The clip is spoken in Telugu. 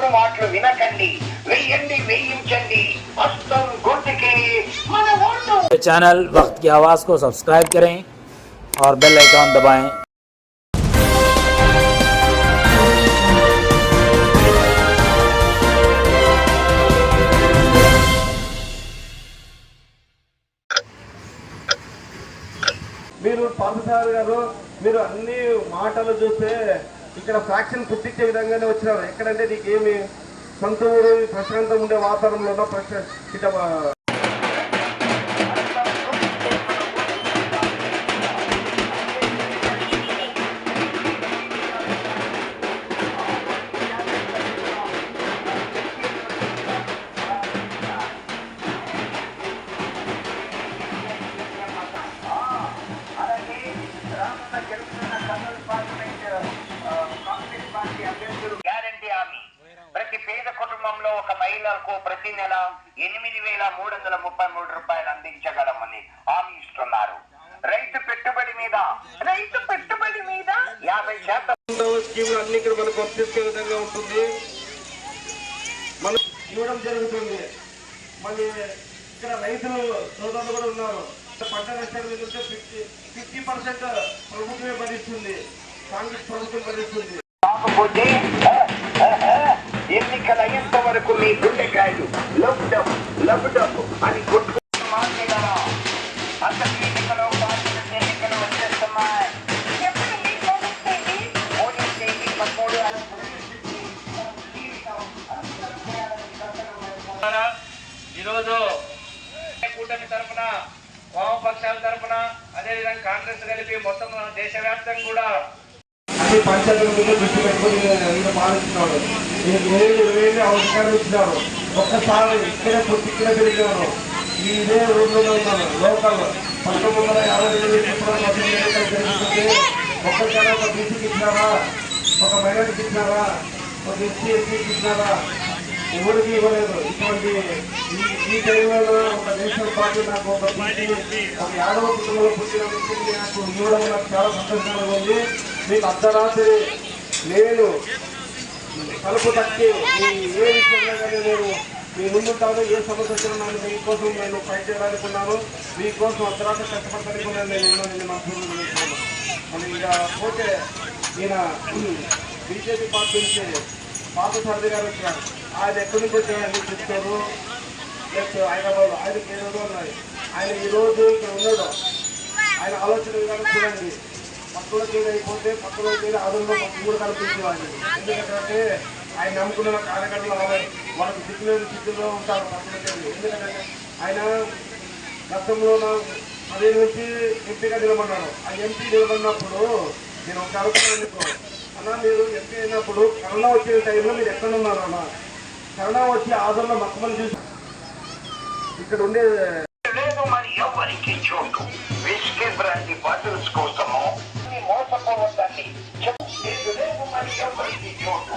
తప్పుడు మాటలు వినకండి, వెయ్యండి వేయించండి, హస్తం గుర్తుకి మన ఓటు। चैनल वक्त की आवाज़ को सब्सक्राइब करें और बेल आइकॉन दबाएं। మీరు పార్థసారథి గారు, మీరు అన్ని మాటలు చూస్తే ఇక్కడ ఫ్యాక్షన్ పుట్టించే విధంగానే వచ్చినారు. ఎక్కడంటే నీకేమి సొంత ఊరు ప్రశాంతం ఉండే వాతావరణంలో ఇట్లా ప్రతి పేద కుటుంబంలో ఒక మహిళకు ప్రతి నెల 8,333 రూపాయలు అందించగలమని హామీ ఇస్తున్నారు। రైతు పెట్టుబడి మీద 50% స్కీములు అన్ని ఇక్కడ మనకు వర్తించే విధంగా ఉంటుంది, మనం ఇవ్వడం జరుగుతుంది। మళ్ళీ ఇక్కడ రైతులు సోదరులు కూడా ఉన్నారు। పంట నష్టాలు మిగిలితే 50% ప్రభుత్వమే భరిస్తుంది, కాంగ్రెస్ ప్రభుత్వం భరిస్తుంది। కాకపోతే ఎన్నికలు అయ్యేంత వరకు మీ గుండెకాయలు లబ్డబ్ అని కొట్టుకుని మాట్లాడారా? అసలు ఎన్నికలు వచ్చేస్తున్నాయి। ఈరోజు కూటమి తరఫున, వామపక్షాల తరఫున, అదేవిధంగా కాంగ్రెస్ కలిపి మొత్తం దేశవ్యాప్తంగా కూడా అన్ని పంచాయతీల మీద దృష్టి పెట్టుకుని ఈయన పాలిస్తున్నాడు। ఈయనకి 20,000 అవసరాలు ఇచ్చినారు। ఒక్కసారి ఇక్కడే పుట్టి ఇక్కడే పెరిగాను, ఇదే ఊళ్ళోనే ఉన్నాను। లోకల్ 1952 జరుగుతుంది। ఒక్కసారి ఒక బీసీకి ఇచ్చినారా, ఒక మైనార్టీకి ఇచ్చినారా, ఒక ఎస్సీకి ఇచ్చినారా? ఎవరికి ఇవ్వలేదు। ఇటువంటి ఈ టైంలో ఒక నేషనల్ పార్టీ నాకు ఒక యాదవ కుటుంబంలో పుట్టిన వ్యక్తికి నాకు ఇవ్వడం నాకు చాలా సంతోషంగా ఉంది। మీకు అర్ధరాత్రి నేను తలుపు తట్టి ఏ విషయంలో కానీ నేను మీ ముందుంటాను, ఏ సమస్య వచ్చినా మీకోసం నేను ఫైట్ చేయడానికి ఉన్నాను, మీకోసం అర్ధరాత్రి కష్టపడడానికి ఉన్నాను నేను మనసులో చేస్తున్నాను। మరి ఇక పోతే ఈయన బీజేపీ పార్టీ నుంచి పార్థసారథి గారు వచ్చారు। ఆయన ఎక్కడి నుంచి వచ్చారని చెప్తారు, ప్లస్ హైదరాబాద్ ఆయనకి ఏదో ఉన్నాయి। ఆయన ఈరోజు ఇక్కడ ఉన్నాడు, ఆయన ఆలోచన విధానం చూడండి। పక్కలోకి అయిపోతే పక్కలోకి ఆదుల్లో పక్క కూడా కల్పించేవాడిని। ఎందుకంటే ఆయన నమ్ముకున్న కార్యకర్తలు వాళ్ళకి దిక్కులేని స్థితిలో ఉంటారు పక్కలోకి। ఎందుకంటే ఆయన గతంలో 10 నుంచి ఎంపీగా నిలబడ్డాడు। ఆ ఎంపీ నిలబడినప్పుడు నేను ఒక అడుగుతున్నాను, అన్న మీరు ఎంపీ అయినప్పుడు కరోనా వచ్చే టైంలో మీరు ఎక్కడ ఉన్నారు అన్న? కరోనా వచ్చి ఆదుల్లో మక్కమని చూసి ఇక్కడ ఉండే లేదు, మరి ఎవరికి చోటు విస్కీ బ్రాంతి బాటిల్స్ కోసము మోసపోవద్దండి। లేదు మరి ఎవరికి చోటు